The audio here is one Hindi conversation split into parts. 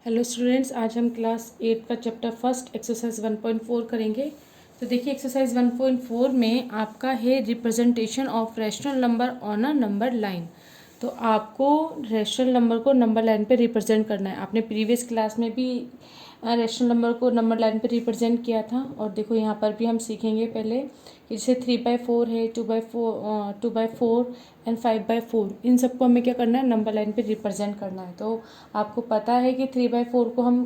हेलो स्टूडेंट्स, आज हम क्लास 8 का चैप्टर फर्स्ट एक्सरसाइज 1.4 करेंगे। तो देखिए एक्सरसाइज 1.4 में आपका है representation of rational number on a number line. तो आपको रैशनल नंबर को नंबर लाइन पे रिप्रेजेंट करना है। आपने प्रीवियस क्लास में भी रैशनल नंबर को नंबर लाइन पे रिप्रेजेंट किया था। और देखो यहाँ पर भी हम सीखेंगे पहले कि जैसे 3/4 है, 2/4 एंड 5/4, इन सबको हमें क्या करना है, नंबर लाइन पे रिप्रेजेंट करना है। तो आपको पता है कि 3/4 को हम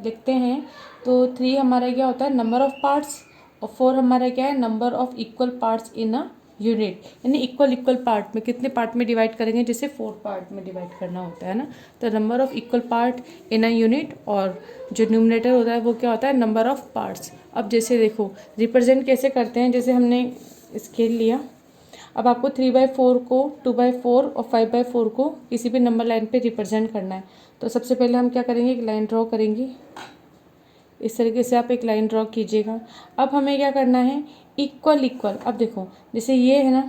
लिखते हैं तो 3 हमारा क्या होता है, नंबर ऑफ पार्ट्स, और 4 हमारा क्या है, number of equal parts in a unit. यानी इक्वल इक्वल पार्ट में कितने पार्ट में डिवाइड करेंगे, जैसे 4 पार्ट में डिवाइड करना होता है ना। तो number of equal part in a unit, और जो न्यूमरेटर होता है वो क्या होता है, नंबर ऑफ पार्ट्स। अब जैसे देखो रिप्रेजेंट कैसे करते हैं, जैसे हमने स्केल लिया। अब आपको 3/4 को, 2/4 और 5/4 को किसी भी नंबर लाइन पे रिप्रेजेंट करना है। तो सबसे पहले हम क्या करेंगे, एक लाइन ड्रॉ करेंगे। इस तरीके से आप एक लाइन ड्रॉ कीजिएगा। अब हमें क्या करना है, इक्वल इक्वल। अब देखो जैसे ये है ना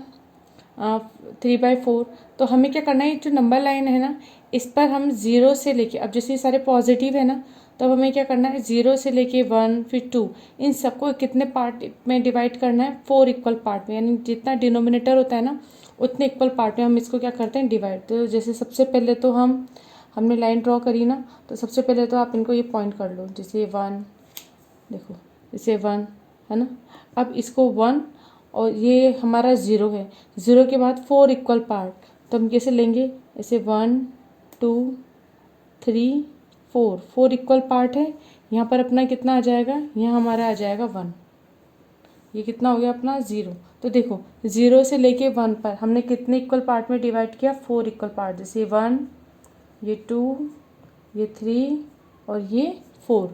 3/4, तो हमें क्या करना है, जो नंबर लाइन है ना इस पर हम 0 से लेके, अब जैसे ये सारे पॉजिटिव है ना, तो अब हमें क्या करना है, 0 से लेके 1 फिर 2, इन सबको कितने पार्ट में डिवाइड करना है, 4 इक्वल पार्ट में। यानी जितना डिनोमिनेटर होता है ना उतने इक्वल पार्ट में हम इसको क्या करते हैं, डिवाइड। तो जैसे सबसे पहले तो हमने लाइन ड्रॉ करी ना, तो सबसे पहले तो आप इनको ये पॉइंट कर लो, जैसे 1, देखो जैसे 1 है ना। अब इसको 1 और ये हमारा 0 है, 0 के बाद 4 इक्वल पार्ट, तो हम कैसे लेंगे, ऐसे 1 2 3 4, 4 इक्वल पार्ट है। यहाँ पर अपना कितना आ जाएगा, यहाँ हमारा आ जाएगा 1। ये कितना हो गया अपना 0। तो देखो 0 से लेके 1 पर हमने कितने इक्वल पार्ट में डिवाइड किया, 4 इक्वल पार्ट। जैसे 1, ये 2, ये 3 और ये 4,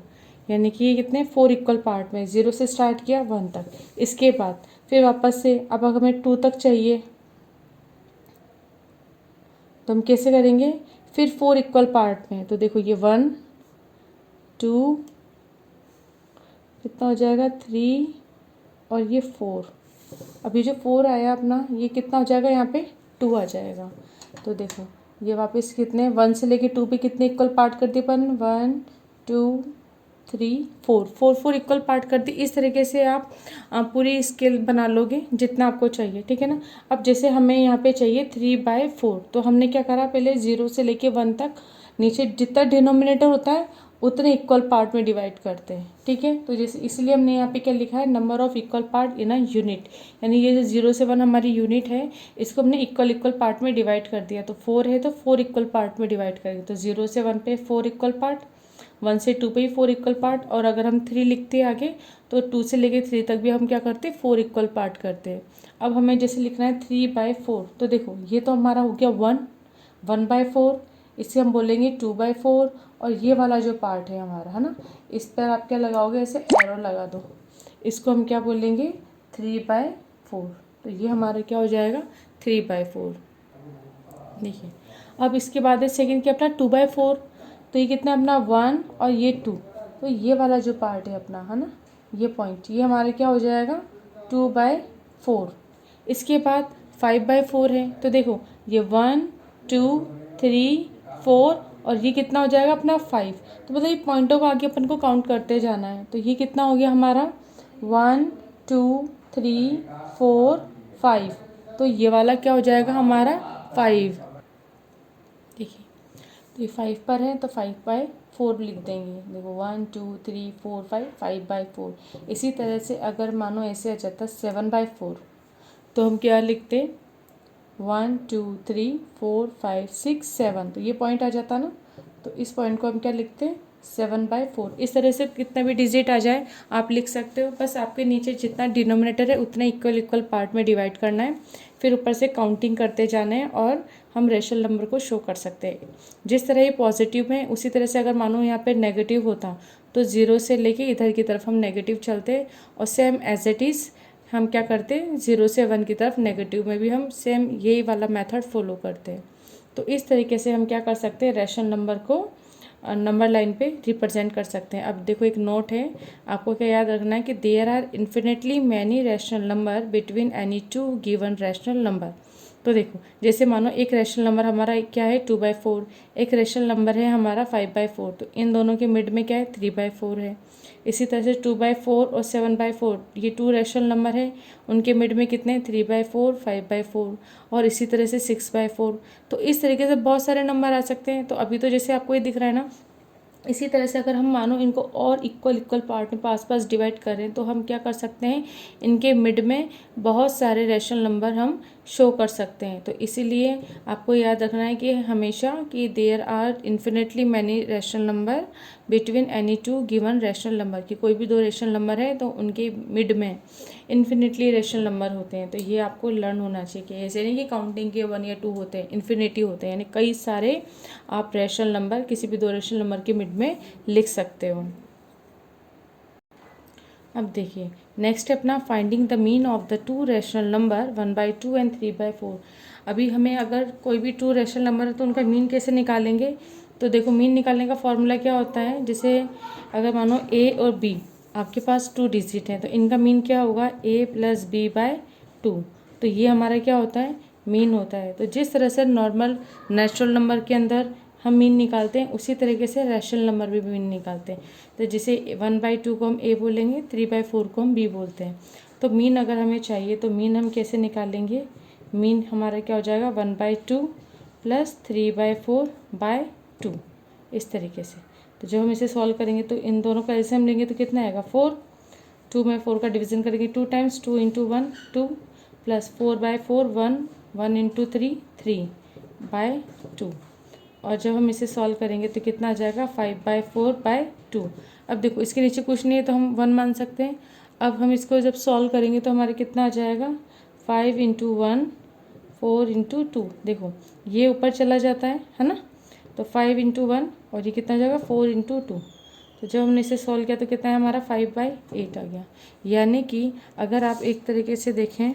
यानी कि ये कितने 4 इक्वल पार्ट में, 0 से स्टार्ट किया 1 तक। इसके बाद फिर वापस से अब अगर हमें 2 तक चाहिए तो हम कैसे करेंगे, फिर 4 इक्वल पार्ट में। तो देखो ये 1 2, कितना हो जाएगा 3 और ये 4। अभी जो 4 आया अपना, ये कितना हो जाएगा, यहाँ पे 2 आ जाएगा। तो देखो ये वापस कितने 1 से लेके 2 पे कितने इक्वल पार्ट कर दिए अपन, 1 2 3 4, 4 इक्वल पार्ट कर दी। इस तरीके से आप पूरी स्केल बना लोगे जितना आपको चाहिए, ठीक है ना। अब जैसे हमें यहाँ पे चाहिए 3/4, तो हमने क्या करा, पहले 0 से लेके 1 तक नीचे जितना डिनोमिनेटर होता है उतने इक्वल पार्ट में डिवाइड करते हैं, ठीक है। तो जैसे इसलिए हमने यहाँ पे क्या लिखा है, number of equal part in a unit. यानी ये जो 0 से 1 हमारी यूनिट है, इसको हमने इक्वल इक्वल पार्ट में डिवाइड कर दिया। तो 4 है तो 4 इक्वल पार्ट में डिवाइड करेंगे। तो 0 से 1 पे 4 इक्वल पार्ट, 1 से 2 पे ही 4 इक्वल पार्ट, और अगर हम 3 लिखते हैं आगे तो 2 से लेके 3 तक भी हम क्या करते हैं, 4 इक्वल पार्ट करते हैं। अब हमें जैसे लिखना है 3/4, तो देखो ये तो हमारा हो गया 1/4, इससे हम बोलेंगे 2/4, और ये वाला जो पार्ट है हमारा, है ना, इस पर आप क्या लगाओगे, ऐसे एरो लगा दो, इसको हम क्या बोलेंगे 3/4। तो ये हमारा क्या हो जाएगा, 3/4। देखिए अब इसके बाद है सेकंड क्या अपना 2/4, तो ये कितना अपना 1 और ये 2, तो ये वाला जो पार्ट है अपना, है ना, ये पॉइंट, ये हमारे क्या हो जाएगा 2/4। इसके बाद 5/4 है, तो देखो ये 1 2 3 4 और ये कितना हो जाएगा अपना 5। तो मतलब ये पॉइंटों को आगे अपन को काउंट करते जाना है। तो ये कितना हो गया हमारा 1 2 3 4 5, तो ये वाला क्या हो जाएगा हमारा 5। देखिए तो ये 5 पर है तो 5/4 लिख देंगे। देखो 1 2 3 4 5, 5/4। इसी तरह से अगर मानो ऐसे आ जाता 7/4, तो हम क्या लिखते 1 2 3 4 5 6 7, तो ये पॉइंट आ जाता ना। तो इस पॉइंट को हम क्या लिखते 7/4। इस तरह से कितना भी डिजिट आ जाए आप लिख सकते हो। बस आपके नीचे जितना डिनोमिनेटर है उतने इक्वल इक्वल पार्ट में डिवाइड करना है, फिर ऊपर से काउंटिंग करते जाना है और हम रेशनल नंबर को शो कर सकते हैं। जिस तरह ये पॉजिटिव है उसी तरह से अगर मानो यहाँ पे नेगेटिव होता तो 0 से लेके इधर की तरफ हम नेगेटिव चलते, और सेम एज इट इज़ हम क्या करते 0 से 1 की तरफ नेगेटिव में भी हम सेम यही वाला मेथड फॉलो करते हैं। तो इस तरीके से हम क्या कर सकते हैं, रैशनल नंबर को नंबर लाइन पे रिप्रेजेंट कर सकते हैं। अब देखो एक नोट है, आपको क्या याद रखना है कि there are infinitely many rational number between any two given rational number. तो देखो जैसे मानो एक रेशनल नंबर हमारा क्या है 2/4, एक रेशनल नंबर है हमारा 5/4, तो इन दोनों के मिड में क्या है 3/4 है। इसी तरह से 2/4 और 7/4 ये 2 रेशनल नंबर है, उनके मिड में कितने 3/4 5/4 और इसी तरह से 6/4। तो इस तरीके से बहुत सारे नंबर आ सकते हैं। तो अभी तो जैसे आपको ये दिख रहा है ना, इसी तरह से अगर हम मानो इनको और इक्वल इक्वल पार्ट में पास पास डिवाइड करें तो हम क्या कर सकते हैं, इनके मिड में बहुत सारे रेशनल नंबर हम शो कर सकते हैं। तो इसीलिए आपको याद रखना है कि हमेशा कि there are infinitely many rational number between any two given rational number, कि कोई भी दो रेशनल नंबर है तो उनके मिड में इन्फिनिटली रेशनल नंबर होते हैं। तो ये आपको लर्न होना चाहिए कि ऐसे नहीं कि काउंटिंग के 1 या 2 होते हैं, इन्फिनिटी होते हैं, यानी कई सारे आप रेशनल नंबर किसी भी दो रेशनल नंबर के मिड में लिख सकते हो। अब देखिए नेक्स्ट है अपना finding the mean of the 2 rational number 1/2 and 3/4। अभी हमें अगर कोई भी 2 रेशनल नंबर है तो उनका मीन कैसे निकालेंगे। तो देखो मीन निकालने का फॉर्मूला क्या होता है, जैसे अगर मानो ए और बी आपके पास 2 डिजिट हैं तो इनका मीन क्या होगा a+b/2। तो ये हमारा क्या होता है मीन होता है। तो जिस तरह से नॉर्मल नेचुरल नंबर के अंदर हम मीन निकालते हैं उसी तरीके से रैशनल नंबर भी मीन निकालते हैं। तो जैसे 1/2 को हम ए बोलेंगे, 3/4 को हम बी बोलते हैं। तो मीन अगर हमें चाहिए तो मीन हम कैसे निकालेंगे, मीन हमारा क्या हो जाएगा 1/2 + 3/4/2 इस तरीके से। तो जब हम इसे सॉल्व करेंगे तो इन दोनों का एलसीएम लेंगे तो कितना आएगा 4, 2 में 4 का डिवीजन करेंगे 2 टाइम्स, 2 × 1 2 + 4/4 1, 1 × 3 3/2। और जब हम इसे सॉल्व करेंगे तो कितना आ जाएगा 5/4/2। अब देखो इसके नीचे कुछ नहीं है तो हम 1 मान सकते हैं। अब हम इसको जब सॉल्व करेंगे तो हमारे कितना आ जाएगा 5 × 1 4 × 2। देखो ये ऊपर चला जाता है ना, तो 5 × 1 और ये कितना आ जाएगा 4 × 2। तो जब हमने इसे सॉल्व किया तो कितना है हमारा 5/8 आ गया। यानी कि अगर आप एक तरीके से देखें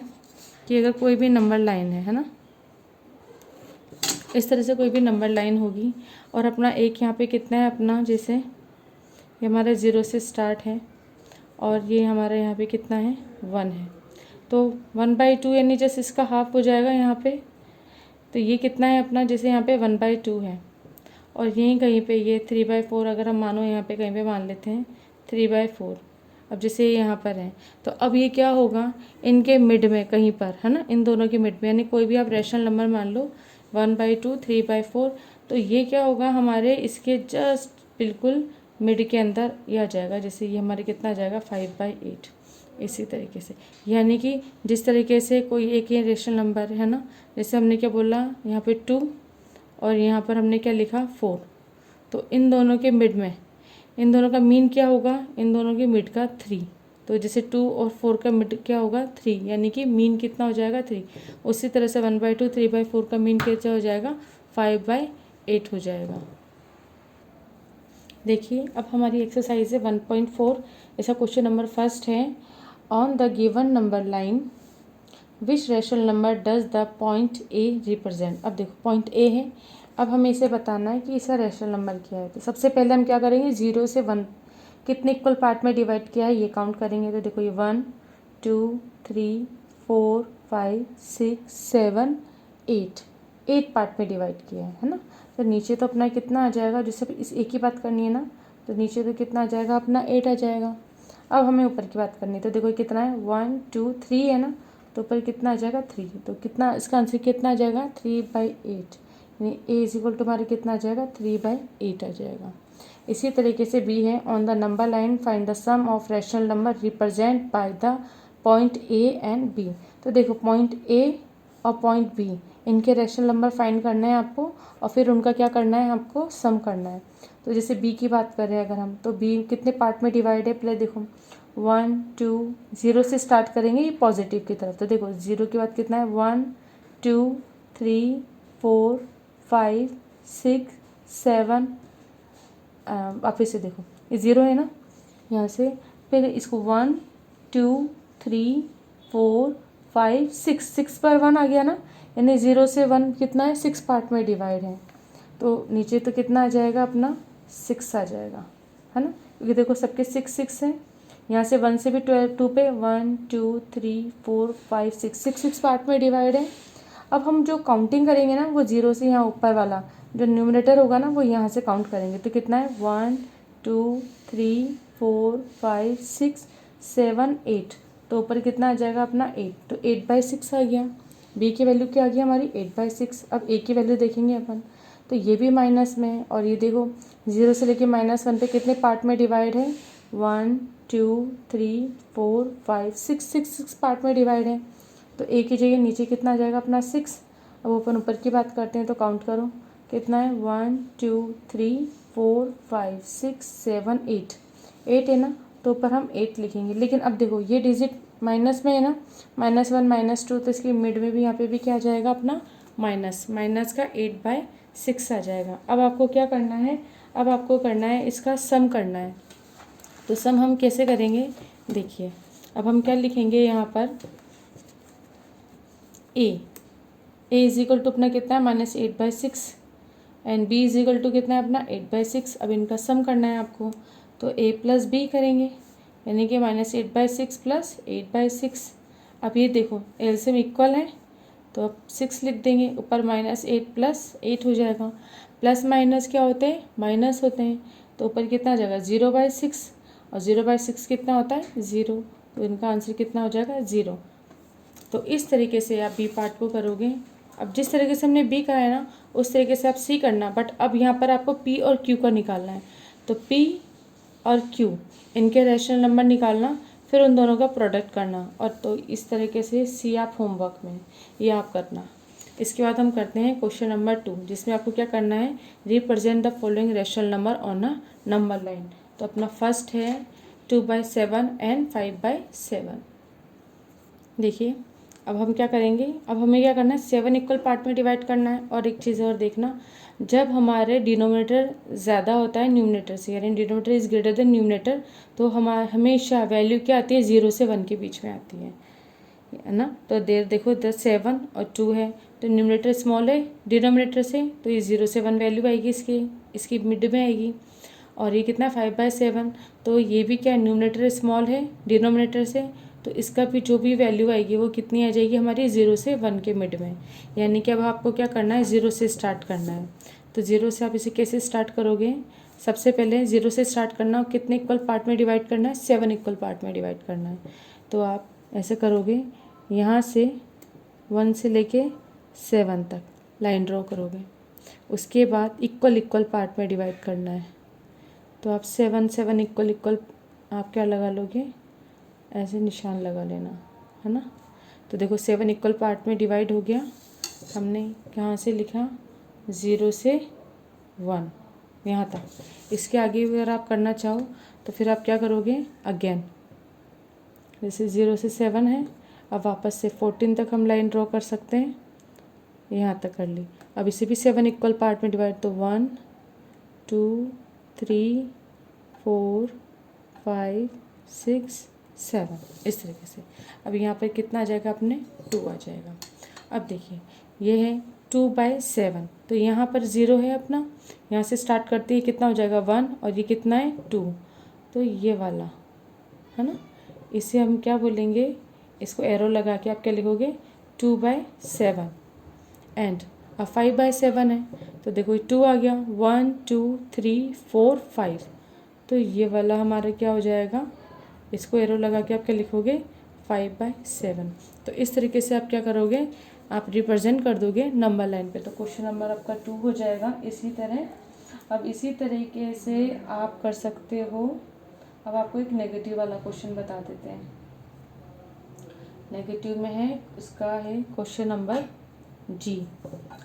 कि अगर कोई भी नंबर लाइन है ना, इस तरह से कोई भी नंबर लाइन होगी और अपना एक यहाँ पे कितना है अपना, जैसे ये हमारा 0 से स्टार्ट है और ये हमारा यहाँ पे कितना है 1 है, तो 1/2 यानी जैसे इसका हाफ हो जाएगा यहाँ पे। तो ये कितना है अपना, जैसे यहाँ पे 1/2 है और यहीं कहीं पे ये 3/4 अगर हम मानो यहाँ पे कहीं पे मान लेते हैं 3/4। अब जैसे ये यहाँ पर है तो अब ये क्या होगा इनके मिड में कहीं पर है ना, इन दोनों के मिड में, यानी कोई भी आप रेशनल नंबर मान लो 1/2 3/4, तो ये क्या होगा हमारे इसके जस्ट बिल्कुल मिड के अंदर ये आ जाएगा। जैसे ये हमारे कितना आ जाएगा 5/8 इसी तरीके से। यानी कि जिस तरीके से कोई एक ही रेशनल नंबर है ना, जैसे हमने क्या बोला यहाँ पे 2 और यहाँ पर हमने क्या लिखा 4, तो इन दोनों के मिड में इन दोनों का मीन क्या होगा, इन दोनों के मिड का 3। तो जैसे 2 और 4 का मिड क्या होगा 3, यानी कि मीन कितना हो जाएगा 3। उसी तरह से 1/2 3/4 का मीन क्या हो जाएगा 5/8 हो जाएगा। देखिए अब हमारी एक्सरसाइज है 1.4। ऐसा क्वेश्चन नंबर फर्स्ट है, on the given number line which rational number does the point A represent. अब देखो पॉइंट ए है, अब हमें इसे बताना है कि इसका रेशनल नंबर क्या है। तो सबसे पहले हम क्या करेंगे 0 से 1 कितने इक्वल पार्ट में डिवाइड किया है ये काउंट करेंगे। तो देखो ये 1 2 3 4 5 6 7 8 पार्ट में डिवाइड किया है ना। तो नीचे तो अपना कितना आ जाएगा, जैसे इस एक ही बात करनी है ना, तो नीचे तो कितना आ जाएगा अपना 8 आ जाएगा। अब हमें ऊपर की बात करनी है, तो देखो कितना है 1 2 3 है ना, तो ऊपर कितना आ जाएगा 3। तो कितना इसका आंसर कितना आ जाएगा 3/8, यानी ए इज इक्वल टू हमारे कितना आ जाएगा 3/8 आ जाएगा। इसी तरीके से बी है, on the number line find the sum of rational number represent by the point A and B. तो देखो पॉइंट ए और पॉइंट बी इनके रैशनल नंबर फाइंड करना है आपको और फिर उनका क्या करना है आपको सम करना है। तो जैसे बी की बात कर रहे हैं अगर हम, तो बी कितने पार्ट में डिवाइड है, पहले देखो 1 2 0 से स्टार्ट करेंगे ये पॉजिटिव की तरफ। तो देखो 0 के बाद कितना है 1 2 3 4 5 6 7। वापस से देखो ये 0 है ना, यहाँ से फिर इसको 1 2 3 4 5 6 पर 1 आ गया ना, यानी 0 से 1 कितना है 6 पार्ट में डिवाइड है। तो नीचे तो कितना आ जाएगा अपना 6 आ जाएगा है ना, क्योंकि देखो सबके 6 6 हैं। यहाँ से 1 से भी 2 पे 1 2 3 4 5 6 6 पार्ट में डिवाइड है। अब हम जो काउंटिंग करेंगे ना वो जीरो से यहाँ ऊपर वाला जो न्यूमरेटर होगा ना वो यहाँ से काउंट करेंगे। तो कितना है 1 2 3 4 5 6 7 8। तो ऊपर कितना आ जाएगा अपना 8। तो 8/6 आ गया। बी की वैल्यू क्या आ गई हमारी 8/6। अब ए की वैल्यू देखेंगे अपन। तो ये भी माइनस में है और ये देखो 0 से लेके -1 पे कितने पार्ट में डिवाइड है 1 2 3 4 5 6 पार्ट में डिवाइड है। तो ए की जगह नीचे कितना आ जाएगा अपना 6। अब अपन ऊपर की बात करते हैं तो काउंट करो कितना है 1 2 3 4 5 6 7 8। 8 है ना तो ऊपर हम 8 लिखेंगे। लेकिन अब देखो ये डिजिट माइनस में है ना -1 -2 तो इसके मिड में भी यहाँ पे भी क्या आ जाएगा अपना माइनस का 8/6 आ जाएगा। अब आपको क्या करना है, अब आपको करना है इसका सम करना है। तो सम हम कैसे करेंगे देखिए। अब हम क्या लिखेंगे यहाँ पर ए इज इक्वल टू अपना कितना है -8/6 and B is equal to कितना है अपना 8/6। अब इनका सम करना है आपको। तो a प्लस बी करेंगे यानी कि -8/6 प्लस 8/6। अब ये देखो एलसीएम इक्वल है तो अब 6 लिख देंगे ऊपर -8 प्लस 8 हो जाएगा। प्लस माइनस क्या होते हैं माइनस होते हैं। तो ऊपर कितना आ जाएगा 0/6 और 0/6 कितना होता है 0। तो इनका आंसर कितना हो जाएगा 0। तो इस तरीके से आप बी पार्ट को करोगे। अब जिस तरीके से हमने बी कराया ना उस तरीके से आप सी करना। बट अब यहाँ पर आपको पी और क्यू का निकालना है। तो पी और क्यू इनके रैशनल नंबर निकालना फिर उन दोनों का प्रोडक्ट करना। और तो इस तरीके से सी आप होमवर्क में ये आप करना। इसके बाद हम करते हैं क्वेश्चन नंबर 2 जिसमें आपको क्या करना है represent the following rational number on a number line. तो अपना फर्स्ट है 2/7 एंड 5/7। देखिए अब हम क्या करेंगे, अब हमें क्या करना है 7 इक्वल पार्ट में डिवाइड करना है। और एक चीज़ और देखना, जब हमारे डिनोमिनेटर ज़्यादा होता है न्यूमरेटर से यानी denominator is greater than numerator तो हमेशा वैल्यू क्या आती है 0 से 1 के बीच में आती है ना। तो देर देखो 7 और 2 है तो न्यूमरेटर स्मॉल है डिनोमिनेटर से तो ये 0 से 1 वैल्यू आएगी इसकी मिड में आएगी। और ये कितना 5/7 तो ये भी क्या न्यूमरेटर स्मॉल है डिनोमिनेटर से तो इसका भी जो भी वैल्यू आएगी वो कितनी आ जाएगी हमारी 0 से 1 के मिड में। यानी कि अब आपको क्या करना है 0 से स्टार्ट करना है। तो 0 से आप इसे कैसे स्टार्ट करोगे, सबसे पहले 0 से स्टार्ट करना और कितने इक्वल पार्ट में डिवाइड करना है 7 इक्वल पार्ट में डिवाइड करना है। तो आप ऐसे करोगे यहाँ से 1 से लेके 7 तक लाइन ड्रॉ करोगे। उसके बाद इक्वल पार्ट में डिवाइड करना है। तो आप 7 इक्वल आप क्या लगा लोगे ऐसे निशान लगा लेना है ना। तो देखो 7 इक्वल पार्ट में डिवाइड हो गया। हमने कहाँ से लिखा 0 से 1 यहाँ तक। इसके आगे अगर आप करना चाहो तो फिर आप क्या करोगे अगेन जैसे 0 से 7 है अब वापस से 14 तक हम लाइन ड्रॉ कर सकते हैं। यहाँ तक कर ली। अब इसे भी 7 इक्वल पार्ट में डिवाइड तो 1 2 3 4 5 6 7 इस तरीके से। अब यहाँ पर कितना आ जाएगा अपने 2 आ जाएगा। अब देखिए ये है 2/7 तो यहाँ पर 0 है अपना, यहाँ से स्टार्ट करते ही कितना हो जाएगा 1 और ये कितना है 2 तो ये वाला है ना। इसे हम क्या बोलेंगे, इसको एरो लगा के आप क्या लिखोगे 2/7 एंड अब 5/7 है तो देखो 2 आ गया 1 2 3 4 5 तो ये वाला हमारा क्या हो जाएगा, इसको एरो लगा के आप क्या लिखोगे 5/7। तो इस तरीके से आप क्या करोगे आप रिप्रेजेंट कर दोगे नंबर लाइन पे। तो क्वेश्चन नंबर आपका 2 हो जाएगा इसी तरह। अब इसी तरीके से आप कर सकते हो। अब आपको एक नेगेटिव वाला क्वेश्चन बता देते हैं। नेगेटिव में है उसका है क्वेश्चन नंबर जी।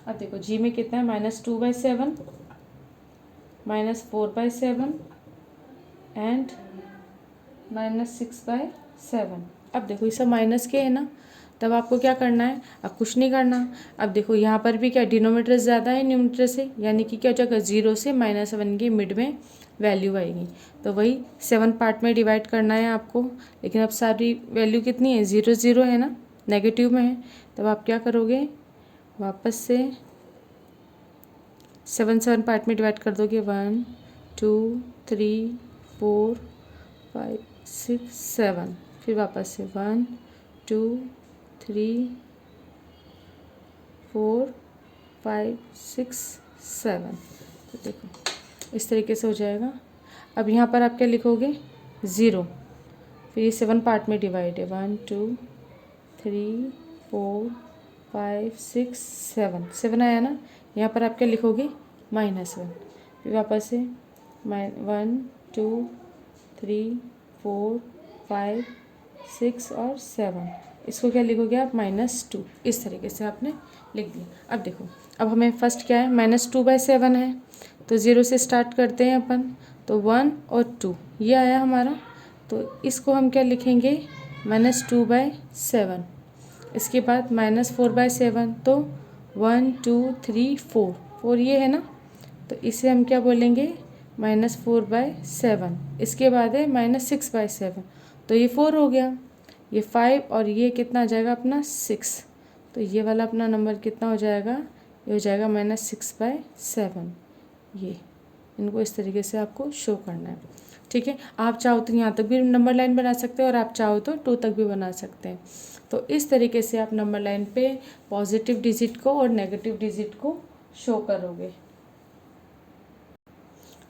अब देखो जी में कितना है -2/7 -4/7 एंड -6/7। अब देखो ये सब माइनस के है ना, तब आपको क्या करना है अब कुछ नहीं करना। अब देखो यहाँ पर भी क्या डिनोमिनेटर ज़्यादा है न्यूमरेटर से यानी कि क्या हो जाएगा 0 से -1 के मिड में वैल्यू आएगी। तो वही 7 पार्ट में डिवाइड करना है आपको। लेकिन अब सारी वैल्यू कितनी है 0 0 है ना, नेगेटिव में है। तब आप क्या करोगे वापस से 7 पार्ट में डिवाइड कर दोगे 1 2 3 4 5 6 7 फिर वापस से 1 2 3 4 5 6 7। तो देखो इस तरीके से हो जाएगा। अब यहाँ पर आप क्या लिखोगे 0, फिर ये 7 पार्ट में डिवाइड है 1 2 3 4 5 6 7, 7 आया ना। यहाँ पर आप क्या लिखोगे -1, फिर वापस से 1 2 3 4 5 6 और 7, इसको क्या लिखोगे आप -2। इस तरीके से आपने लिख दिया। अब देखो अब हमें फर्स्ट क्या है -2/7 है, तो 0 से स्टार्ट करते हैं अपन। तो 1 और 2 ये आया हमारा, तो इसको हम क्या लिखेंगे -2/7। इसके बाद -4/7, तो 1 2 3 4, 4 ये है ना, तो इसे हम क्या बोलेंगे -4/7। इसके बाद है -6/7, तो ये 4 हो गया, ये 5 और ये कितना आ जाएगा अपना 6। तो ये वाला अपना नंबर कितना हो जाएगा, ये हो जाएगा -6/7। ये इनको इस तरीके से आपको शो करना है, ठीक है। आप चाहो तो यहाँ तक भी नंबर लाइन बना सकते हैं और आप चाहो तो 2 तक भी बना सकते हैं। तो इस तरीके से आप नंबर लाइन पे पॉजिटिव डिजिट को और नेगेटिव डिजिट को शो करोगे।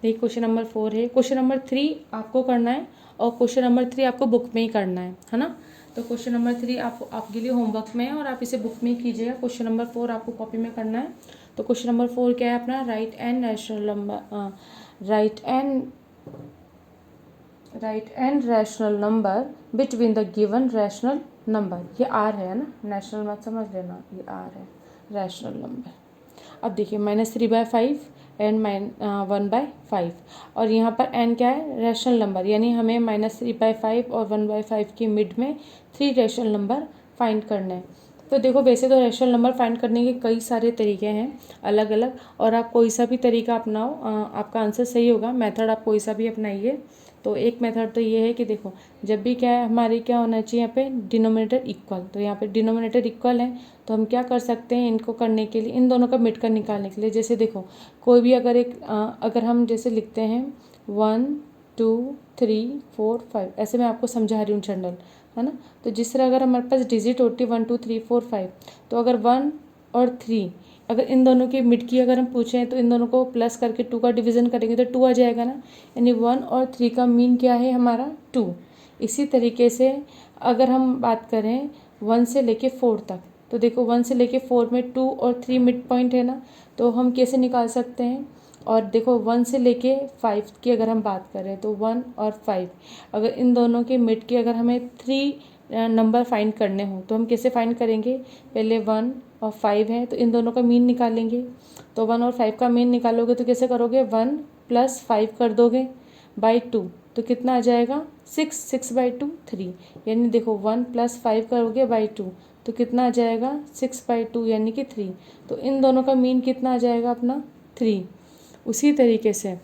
देखिए क्वेश्चन नंबर 4 है। क्वेश्चन नंबर 3 आपको करना है और क्वेश्चन नंबर 3 आपको बुक में ही करना है ना। तो क्वेश्चन नंबर 3 आपके लिए होमवर्क में है और आप इसे बुक में ही कीजिएगा। क्वेश्चन नंबर 4 आपको कॉपी में करना है। तो क्वेश्चन नंबर 4 क्या है अपना, right and rational number between the given rational number. ये आर है ना, नेशनल मत समझ लेना, ये आर है रैशनल नंबर। अब देखिए -3/5 एंड -1/5, और यहाँ पर n क्या है रैशनल नंबर, यानी हमें -3/5 और 1/5 की मिड में 3 रैशनल नंबर फाइंड करने हैं। तो देखो वैसे तो रैशनल नंबर फाइंड करने के कई सारे तरीके हैं अलग अलग, और आप कोई सा भी तरीका अपनाओ आपका आंसर सही होगा। मेथड आप कोई सा भी अपनाइए। तो एक मेथड तो ये है कि देखो जब भी क्या है हमारे क्या होना चाहिए यहाँ पे डिनोमिनेटर इक्वल, तो यहाँ पे डिनोमिनेटर इक्वल है, तो हम क्या कर सकते हैं इनको करने के लिए, इन दोनों का मिड का निकालने के लिए। जैसे देखो कोई भी अगर हम जैसे लिखते हैं 1 2 3 4 5, ऐसे मैं आपको समझा रही हूँ जनरल, है ना। तो जिस तरह अगर हमारे पास डिजिट होती है 1 2 3 4 5, तो अगर 1 और 3 अगर इन दोनों की मिड की अगर हम पूछें तो इन दोनों को प्लस करके 2 का डिवीज़न करेंगे तो 2 आ जाएगा ना, यानी 1 और 3 का मीन क्या है हमारा 2। इसी तरीके से अगर हम बात करें 1 से लेके 4 तक, तो देखो 1 से लेके 4 में 2 और 3 मिड पॉइंट है ना, तो हम कैसे निकाल सकते हैं। और देखो 1 से लेके 5 की अगर हम बात करें तो 1 और 5, अगर इन दोनों के मिड के अगर हमें 3 नंबर फाइंड करने हो तो हम कैसे फाइंड करेंगे, पहले 1 और 5 है तो इन दोनों का मीन निकालेंगे। तो 1 और 5 का मीन निकालोगे तो कैसे करोगे, 1 + 5 कर दोगे बाई 2, तो कितना आ जाएगा 6, 6/2 3, यानी देखो 1 + 5 करोगे बाई 2 तो कितना आ जाएगा 6/2 यानी कि 3। तो इन दोनों का मीन कितना आ जाएगा अपना 3। उसी तरीके से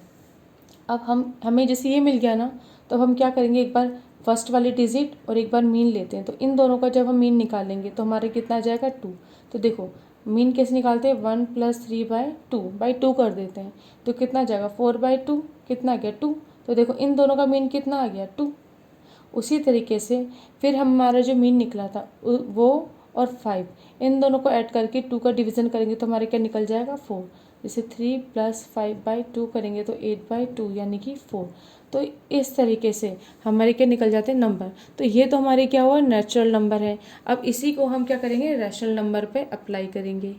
अब हमें जैसे ये मिल गया ना, तो हम क्या करेंगे, एक बार फर्स्ट वाली डिजिट और एक बार मीन लेते हैं। तो इन दोनों का जब हम मीन निकालेंगे तो हमारे कितना आ जाएगा 2। तो देखो मीन कैसे निकालते हैं, 1 + 3/2 बाई 2 कर देते हैं, तो कितना आ जाएगा 4/2, कितना आ गया 2। तो देखो इन दोनों का मीन कितना आ गया 2। उसी तरीके से फिर हमारा जो मीन निकला था वो और 5, इन दोनों को ऐड करके 2 का डिवीज़न करेंगे तो हमारे क्या निकल जाएगा 4। जैसे 3 + 5/2 करेंगे तो 8/2 यानी कि 4। तो इस तरीके से हमारे क्या निकल जाते हैं नंबर। तो ये तो हमारे क्या हुआ नेचुरल नंबर है। अब इसी को हम क्या करेंगे रैशनल नंबर पे अप्लाई करेंगे।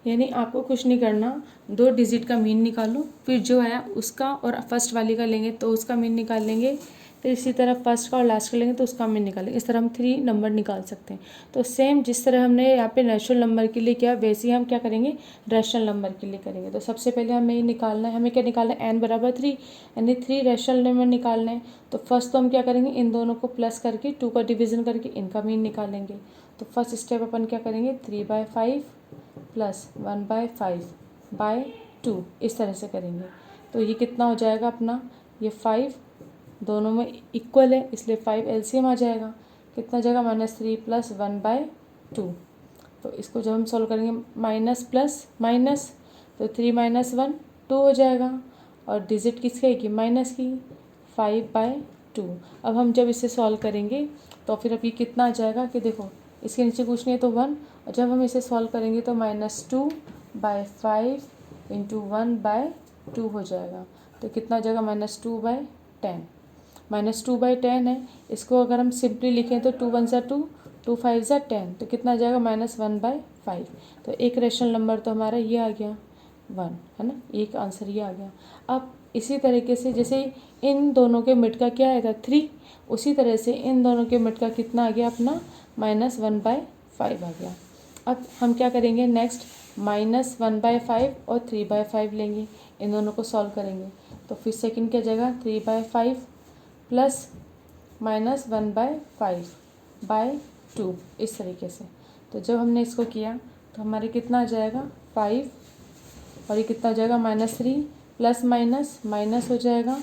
यानी आपको कुछ नहीं करना, 2 डिजिट का मीन निकालो, फिर जो है उसका और फर्स्ट वाली का लेंगे तो उसका मीन निकाल लेंगे, फिर इसी तरह फर्स्ट का और लास्ट का लेंगे तो उसका मीन निकालेंगे। इस तरह हम 3 नंबर निकाल सकते हैं। तो सेम जिस तरह हमने यहाँ पे नेचुरल नंबर के लिए किया वैसे ही हम क्या करेंगे रैशनल नंबर के लिए करेंगे। तो सबसे पहले हमें ये निकालना है, हमें क्या निकालना है n = 3, यानी 3 रैशनल नंबर निकालना है। तो फर्स्ट तो हम क्या करेंगे इन दोनों को प्लस करके 2 का डिवीज़न करके इनका मीन निकालेंगे। तो फर्स्ट स्टेप अपन क्या करेंगे 3/5 + 1/5/2 इस तरह से करेंगे। तो ये कितना हो जाएगा अपना, ये 5 दोनों में इक्वल है इसलिए 5 एलसीएम आ जाएगा, कितना जाएगा -3 + 1/2। तो इसको जब हम सॉल्व करेंगे माइनस प्लस माइनस, तो 3 - 1 2 हो जाएगा, और डिजिट किसकी आएगी माइनस की 5/2। अब हम जब इसे सॉल्व करेंगे तो फिर अब ये कितना आ जाएगा कि देखो इसके नीचे कुछ नहीं है तो 1, और जब हम इसे सॉल्व करेंगे तो -2/5 इंटू 1/2 हो जाएगा। तो कितना हो जाएगा -2/10। -2/10 है, इसको अगर हम सिंपली लिखें तो 2 1 ज़ा 2, 2 5 ज़ा 10, तो कितना आ जाएगा -1/5। तो एक रेशनल नंबर तो हमारा ये आ गया 1, है ना, एक आंसर ये आ गया। अब इसी तरीके से जैसे इन दोनों के मिड का क्या आया था 3, उसी तरह से इन दोनों के मिड का कितना आ गया अपना -1/5 आ गया। अब हम क्या करेंगे नेक्स्ट, -1/5 और 3/5 लेंगे, इन दोनों को सॉल्व करेंगे। तो फिर सेकंड क्या जाएगा 3/5 प्लस -1/5/2, इस तरीके से। तो जब हमने इसको किया तो हमारे कितना आ जाएगा 5, और ये कितना हो जाएगा -3 प्लस माइनस हो जाएगा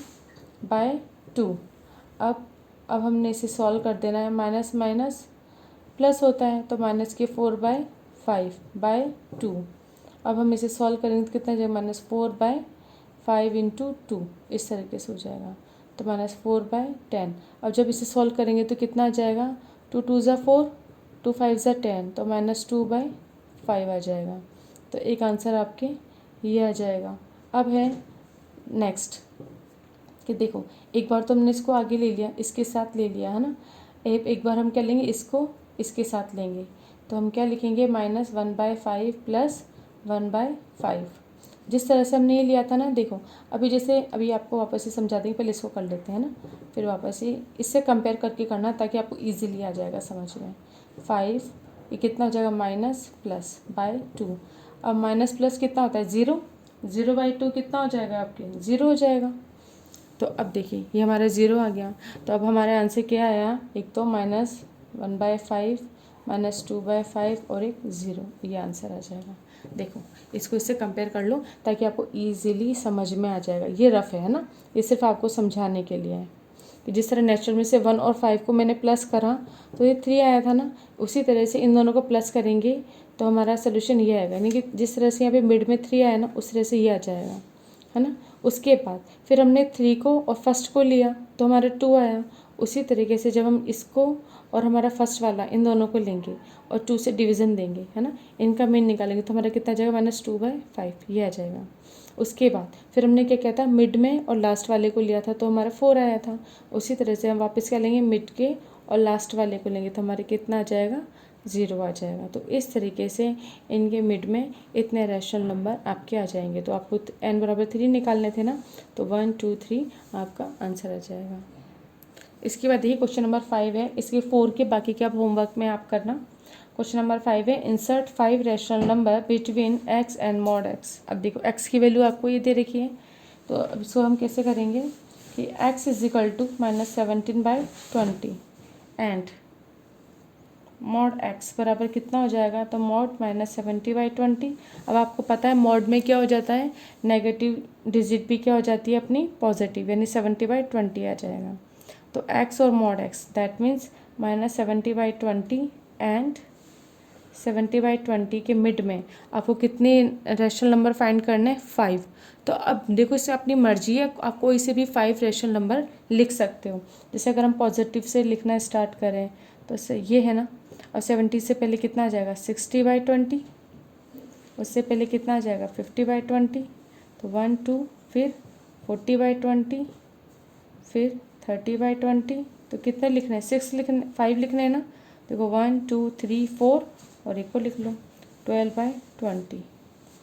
/2। अब हमने इसे सॉल्व कर देना है, माइनस माइनस प्लस होता है तो माइनस के 4/5/2। अब हम इसे सॉल्व करेंगे तो कितना जाएगा -4/5 इंटू 2, इस तरीके से हो जाएगा। तो -4/10। अब जब इसे सॉल्व करेंगे तो कितना आ जाएगा 2 2 ज़ा 4, 2 5 ज़ा 10, तो -2/5 आ जाएगा। तो एक आंसर आपके ये आ जाएगा। अब है नेक्स्ट कि देखो, एक बार तो हमने इसको आगे ले लिया, इसके साथ ले लिया, है ना। एक बार हम क्या लेंगे, इसको इसके साथ लेंगे, तो हम क्या लिखेंगे -1/5 प्लस 1/5। जिस तरह से हमने ये लिया था ना, देखो अभी आपको वापस से समझा देंगे, पहले इसको कर लेते हैं ना, फिर वापस ही इससे कंपेयर करके करना ताकि आपको ईजिली आ जाएगा समझ में। 5 ये कितना हो जाएगा -+/2। अब माइनस प्लस कितना होता है 0, 0/2 कितना हो जाएगा आपके 0 हो जाएगा। तो अब देखिए ये हमारा 0 आ गया। तो अब हमारे आंसर क्या आया, एक तो -1/5 -2/5 और एक 0, ये आंसर आ जाएगा। देखो इसको इससे कंपेयर कर लो ताकि आपको ईजिली समझ में आ जाएगा। ये रफ है ना, ये सिर्फ आपको समझाने के लिए है कि जिस तरह नेचुरल में से 1 और 5 को मैंने प्लस करा तो ये 3 आया था ना, उसी तरह से इन दोनों को प्लस करेंगे तो हमारा सोल्यूशन ये आएगा। यानी कि जिस तरह से यहाँ पे मिड में 3 आया ना, उस तरह से ये आ जाएगा, है ना। उसके बाद फिर हमने 3 को और फर्स्ट को लिया तो हमारा 2 आया। उसी तरीके से जब हम इसको और हमारा फर्स्ट वाला इन दोनों को लेंगे और 2 से डिवीज़न देंगे, है ना, इनका मीन निकालेंगे तो हमारा कितना आ जाएगा -2/5, ये आ जाएगा। उसके बाद फिर हमने क्या किया था, मिड में और लास्ट वाले को लिया था तो हमारा 4 आया था। उसी तरह से हम वापस क्या लेंगे, मिड के और लास्ट वाले को लेंगे तो हमारे कितना आ जाएगा 0 आ जाएगा। तो इस तरीके से इनके मिड में इतने रैशनल नंबर आपके आ जाएंगे। तो आपको n = 3 निकालने थे ना, तो 1 2 3 आपका आंसर आ जाएगा। इसके बाद देखिए क्वेश्चन नंबर 5 है, इसके 4 के बाकी के आप होमवर्क में आप करना। क्वेश्चन नंबर 5 है, insert 5 rational number between x and mod x। अब देखो x की वैल्यू आपको ये दे रखी है, तो अब इसको हम कैसे करेंगे कि x = -17/20 एंड mod x बराबर कितना हो जाएगा, तो mod -70/20। अब आपको पता है mod में क्या हो जाता है, नेगेटिव डिजिट भी क्या हो जाती है अपनी पॉजिटिव, यानी 70/20 आ जाएगा। तो x और mod x that means -70/20 and 70/20 के मिड में आपको कितने रैशनल नंबर फाइंड करने हैं 5। तो अब देखो इससे अपनी मर्जी है, आप कोई से भी 5 रैशनल नंबर लिख सकते हो। जैसे अगर हम पॉजिटिव से लिखना स्टार्ट करें तो ये है ना, और 70 से पहले कितना आ जाएगा 60/20, उससे पहले कितना आ जाएगा 50/20, तो 1 2, फिर 40/20, फिर 30/20। तो कितने लिखना है 5 लिखना है ना। देखो 1 2 3 4 और एक को लिख लो 12/20,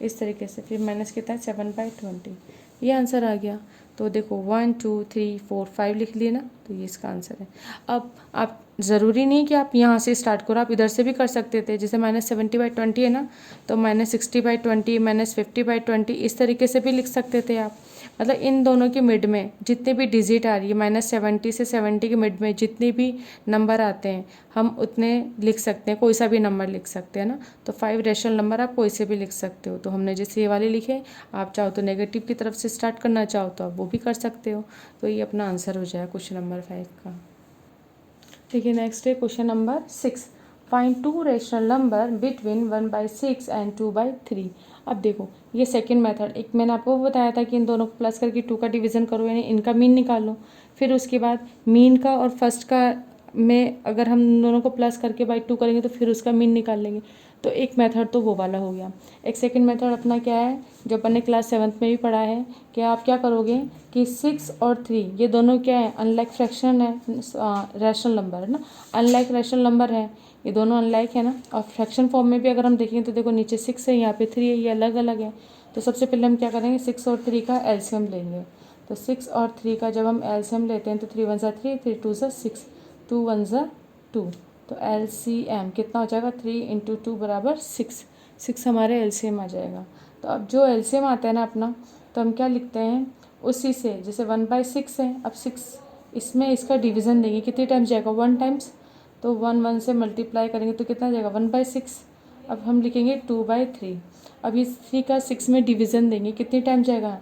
इस तरीके से। फिर माइनस कितना है 7/20, ये आंसर आ गया। तो देखो 1 2 3 4 5 लिख लिए ना, तो ये इसका आंसर है। अब आप ज़रूरी नहीं कि आप यहाँ से स्टार्ट करो, आप इधर से भी कर सकते थे। जैसे -70/20 है ना, तो -60/20 -50/20 इस तरीके से भी लिख सकते थे आप। मतलब इन दोनों के मिड में जितने भी डिजिट आ रही है, -70 से 70 के मिड में जितने भी नंबर आते हैं हम उतने लिख सकते हैं, कोई सा भी नंबर लिख सकते हैं ना। तो 5 रैशनल नंबर आप कोई से भी लिख सकते हो। तो हमने जैसे ये वाले लिखे, आप चाहो तो नेगेटिव की तरफ से स्टार्ट करना चाहो तो आप वो भी कर सकते हो। तो ये अपना आंसर हो जाएगा क्वेश्चन नंबर 5 का। देखिए नेक्स्ट है question number 6, find 2 rational number between 1/6 and 2/3। अब देखो ये सेकंड मेथड, एक मैंने आपको बताया था कि इन दोनों को प्लस करके 2 का डिवीज़न करो, यानी इनका मीन निकालो। फिर उसके बाद मीन का और फर्स्ट का में अगर हम दोनों को प्लस करके बाई 2 करेंगे तो फिर उसका मीन निकाल लेंगे। तो एक मेथड तो वो वाला हो गया। एक सेकंड मेथड अपना क्या है, जो अपन ने क्लास 7th में भी पढ़ा है कि आप क्या करोगे कि 6 और 3 ये दोनों क्या है, अनलाइक फ्रैक्शन है, रैशनल नंबर है ना, अनलाइक रैशनल नंबर है, ये दोनों अनलाइक है ना। और फ्रैक्शन फॉर्म में भी अगर हम देखेंगे तो देखो नीचे 6 है, यहाँ पे 3 है, ये अलग अलग है। तो सबसे पहले हम क्या करेंगे, 6 और 3 का एलसीएम लेंगे। तो 6 और 3 का जब हम एलसीएम लेते हैं तो 3 1 3, 3 2 6, 2 1 2। तो एलसीएम कितना हो जाएगा, 3 × 2 बराबर 6, 6 हमारे एलसीएम आ जाएगा। तो अब जो एलसीएम आता है ना अपना, तो हम क्या लिखते हैं उसी से, जैसे 1/6 है, अब 6 इसमें इसका डिवीज़न देंगे, कितनी टाइम्स जाएगा, 1 टाइम्स। तो 1 1 से मल्टीप्लाई करेंगे तो कितना जाएगा, 1/6। अब हम लिखेंगे 2/3। अब इस 3 का 6 में डिवीज़न देंगे, कितनी टाइम जाएगा,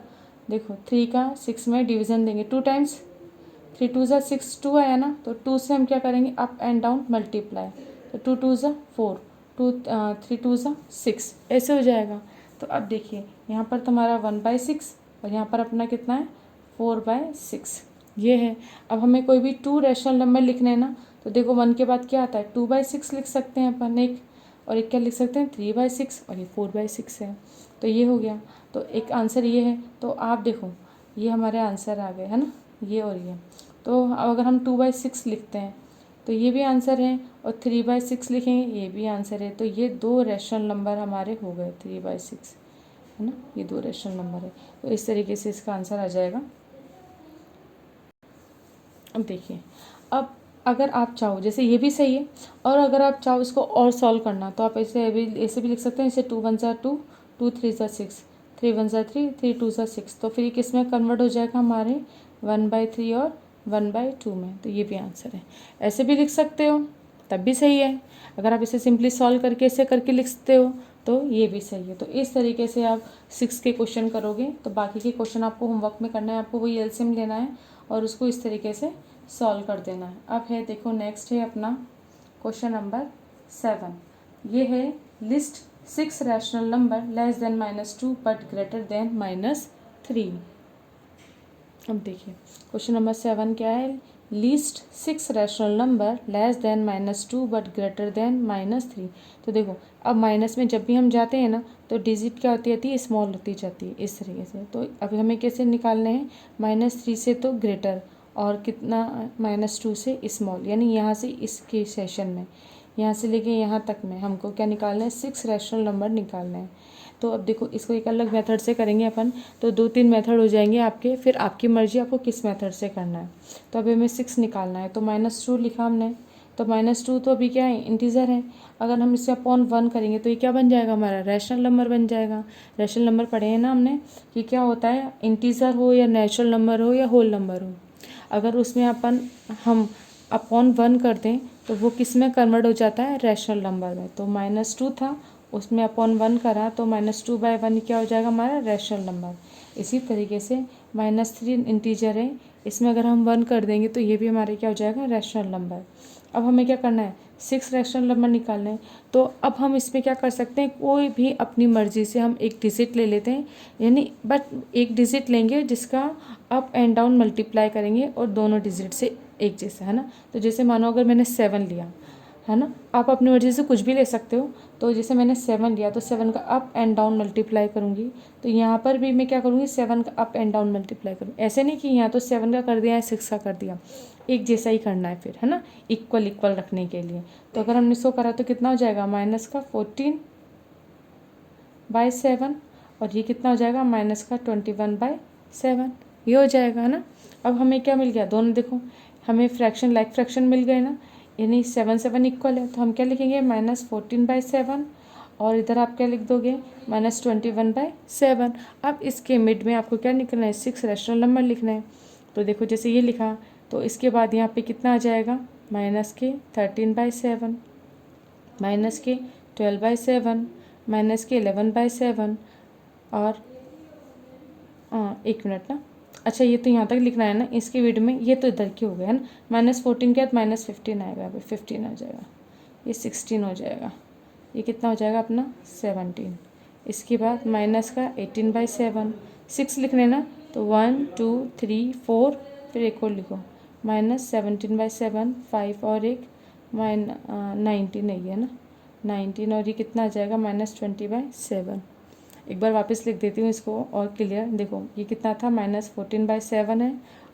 देखो 3 का 6 में डिवीज़न देंगे 2 टाइम्स, 3 2 6, 2 आया ना। तो 2 से हम क्या करेंगे, अप एंड डाउन मल्टीप्लाई, तो 2 2 4, 3 2 6, ऐसे हो जाएगा। तो अब देखिए यहाँ पर तुम्हारा 1/6 और यहाँ पर अपना कितना है 4/6 ये है। अब हमें कोई भी 2 रैशनल नंबर लिखने हैं ना, तो देखो 1 के बाद क्या आता है, 2/6 लिख सकते हैं अपन एक, और एक क्या लिख सकते हैं 3/6, और ये 4/6 है। तो ये हो गया, तो एक आंसर ये है। तो आप देखो ये हमारे आंसर आ गए है ना, ये और ये। तो अब अगर हम 2/6 लिखते हैं तो ये भी आंसर है, और 3/6 लिखेंगे ये भी आंसर है। तो ये 2 रैशनल नंबर हमारे हो गए, 3/6 है ना, ये 2 रैशनल नंबर है। तो इस तरीके से इसका आंसर आ जाएगा। अब देखिए, अब अगर आप चाहो, जैसे ये भी सही है, और अगर आप चाहो इसको और सॉल्व करना तो आप ऐसे भी लिख सकते हैं, जैसे 2 1 2, 2 3 6, 3 1 3, 3 2 6। तो फिर ये किस में कन्वर्ट हो जाएगा, हमारे 1/3 और 1/2 में। तो ये भी आंसर है। ऐसे भी लिख सकते हो तब भी सही है। अगर आप इसे सिंपली सॉल्व करके ऐसे करके लिखते हो तो ये भी सही है। तो इस तरीके से आप 6 के क्वेश्चन करोगे। तो बाकी के क्वेश्चन आपको होमवर्क में करना है, आपको वही एलसीएम लेना है और उसको इस तरीके से सॉल्व कर देना है। अब है देखो नेक्स्ट है अपना क्वेश्चन नंबर 7। ये है list 6 rational number less than -2 but greater than -3। अब देखिए क्वेश्चन नंबर 7 क्या है, least 6 rational number less than -2 but greater than -3। तो देखो अब माइनस में जब भी हम जाते हैं ना तो डिजिट क्या होती है, स्मॉल होती जाती है इस तरीके से। तो अभी हमें कैसे निकालने हैं, -3 से तो ग्रेटर और कितना -2 से स्मॉल, यानी यहाँ से इसके सेशन में यहाँ से लेके यहाँ तक में हमको क्या निकालना है, 6 रैशनल नंबर निकालना है। तो अब देखो इसको एक अलग मेथड से करेंगे अपन, तो 2-3 मेथड हो जाएंगे आपके, फिर आपकी मर्जी आपको किस मेथड से करना है। तो अभी हमें 6 निकालना है, तो -2 लिखा हमने, तो -2 तो अभी क्या है, इंटीजर है। अगर हम इसे अपॉन 1 करेंगे तो ये क्या बन जाएगा, हमारा रैशनल नंबर बन जाएगा। रैशनल नंबर पढ़े हैं ना हमने कि क्या होता है, इंटीजर हो या नेचुरल नंबर हो या होल नंबर हो, अगर उसमें हम अपॉन 1 कर दें तो वो किस में कन्वर्ट हो जाता है, रैशनल नंबर में। तो -2 था, उसमें अपॉन 1 करा तो -2/1 क्या हो जाएगा, हमारा रैशनल नंबर। इसी तरीके से -3 इंटीजर है, इसमें अगर हम 1 कर देंगे तो ये भी हमारे क्या हो जाएगा, रैशनल नंबर। अब हमें क्या करना है, 6 रैशनल नंबर निकालने हैं। तो अब हम इसमें क्या कर सकते हैं, कोई भी अपनी मर्जी से हम एक डिजिट ले लेते हैं, यानी बट एक डिजिट लेंगे जिसका अप एंड डाउन मल्टीप्लाई करेंगे और दोनों डिजिट से एक जैसा, है ना। तो जैसे मानो अगर मैंने 7 लिया, है ना, आप अपनी मर्जी से कुछ भी ले सकते हो। तो जैसे मैंने 7 लिया तो 7 का अप एंड डाउन मल्टीप्लाई करूँगी, तो यहाँ पर भी मैं क्या करूँगी, 7 का अप एंड डाउन मल्टीप्लाई करूँगी। ऐसे नहीं कि यहाँ तो 7 का कर दिया या 6 का कर दिया, एक जैसा ही करना है फिर, है ना, इक्वल रखने के लिए। तो अगर हमने इसको करा तो कितना हो जाएगा, -14/7, और ये कितना हो जाएगा, -21/7, ये हो जाएगा, है ना। अब हमें क्या मिल गया, दोनों देखो हमें फ्रैक्शन लाइक फ्रैक्शन मिल गए ना, यानी 7 7 इक्वल है। तो हम क्या लिखेंगे, -14/7, और इधर आप क्या लिख दोगे, -21/7। अब इसके मिड में आपको क्या लिखना है, 6 रैशनल नंबर लिखना है। तो देखो जैसे ये लिखा तो इसके बाद यहाँ पे कितना आ जाएगा, -13/7, -12/7, -11/7, और एक मिनट ना, अच्छा ये तो यहाँ तक लिखना है ना, इसके वीडियो में ये तो इधर की हो गया है ना। -14 के बाद -15 आएगा, यहाँ पे 15 आ जाएगा, ये 16 हो जाएगा, ये कितना हो जाएगा अपना 17। इसके बाद माइनस का 18/7, 6 लिखने ना, तो 1 2 3 4, फिर एक और लिखो माइनस 17/7, 5 और एक 19 है ना, 19 और ये कितना आ जाएगा -20/7। एक बार वापस लिख देती हूँ इसको और क्लियर। देखो ये कितना था -14/7 है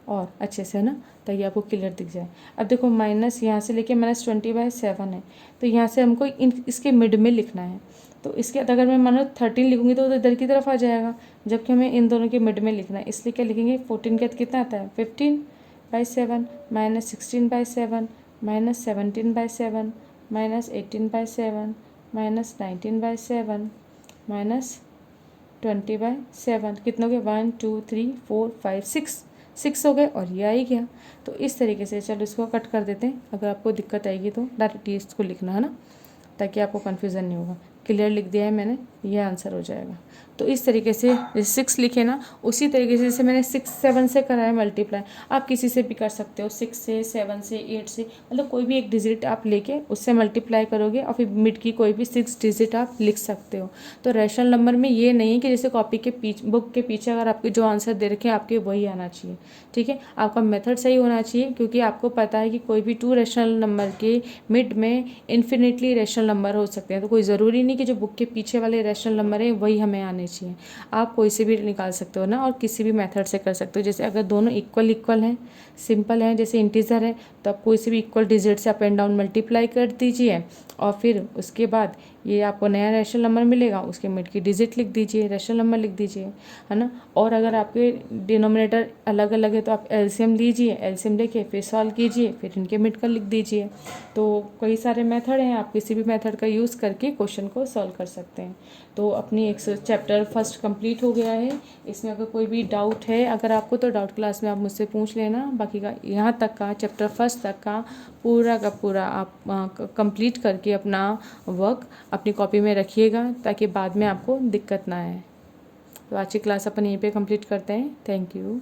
और अच्छे से है ना, ताकि आपको क्लियर दिख जाए। अब देखो माइनस यहाँ से लेके -20/7 है, तो यहाँ से हमको इसके मिड में लिखना है। तो इसके अगर मैं मानो 13 लिखूँगी तो इधर की तरफ आ जाएगा, जबकि हमें इन दोनों के मिड में लिखना है। इसलिए क्या लिखेंगे, 14 के कितना आता है 15/7, -16/7, -17/7, -18/7, -19/7, -20/7, कितने हो गए 1 2 3 4 5 6 हो गए और ये आ ही गया। तो इस तरीके से चलो इसको कट कर देते हैं। अगर आपको दिक्कत आएगी तो डायरेक्ट इसको लिखना है ना, ताकि आपको कन्फ्यूज़न नहीं होगा। क्लियर लिख दिया है मैंने, ये आंसर हो जाएगा। तो इस तरीके से 6 लिखे ना, उसी तरीके से जैसे मैंने 6 7 से करा है मल्टीप्लाई, आप किसी से भी कर सकते हो, 6 से 7 से 8 से, मतलब कोई भी एक डिजिट आप लेके उससे मल्टीप्लाई करोगे और फिर मिड की कोई भी 6 डिजिट आप लिख सकते हो। तो रैशनल नंबर में ये नहीं है कि जैसे कॉपी के बुक के पीछे अगर आपके जो आंसर दे रखे हैं आपके वही आना चाहिए, ठीक है। आपका मेथड सही होना चाहिए, क्योंकि आपको पता है कि कोई भी 2 रैशनल नंबर के मिड में इन्फिनिटली रैशनल नंबर हो सकते हैं। तो कोई ज़रूरी नहीं कि जो बुक के पीछे वाले रैशनल नंबर है वही हमें आने चाहिए। आप कोई से भी निकाल सकते हो ना, और किसी भी मेथड से कर सकते हो। जैसे अगर दोनों इक्वल हैं, सिंपल हैं, जैसे इंटीजर है, तो आप कोई से भी इक्वल डिजिट से अप एंड डाउन मल्टीप्लाई कर दीजिए और फिर उसके बाद ये आपको नया रैशनल नंबर मिलेगा, उसके मिड की डिजिट लिख दीजिए, रैशनल नंबर लिख दीजिए, है ना। और अगर आपके डिनोमिनेटर अलग अलग है तो आप एलसीएम लीजिए, एलसीएम लेके फिर सॉल्व कीजिए, फिर इनके मिड का लिख दीजिए। तो कई सारे मेथड हैं, आप किसी भी मेथड का यूज़ करके क्वेश्चन को सॉल्व कर सकते हैं। तो अपनी एक चैप्टर फर्स्ट कंप्लीट हो गया है। इसमें अगर कोई भी डाउट है अगर आपको, तो डाउट क्लास में आप मुझसे पूछ लेना। बाकी का यहाँ तक का चैप्टर फर्स्ट तक का पूरा आप कंप्लीट करके अपना वर्क अपनी कॉपी में रखिएगा, ताकि बाद में आपको दिक्कत ना आए। तो आज की क्लास अपन यहीं पे कंप्लीट करते हैं। Thank you.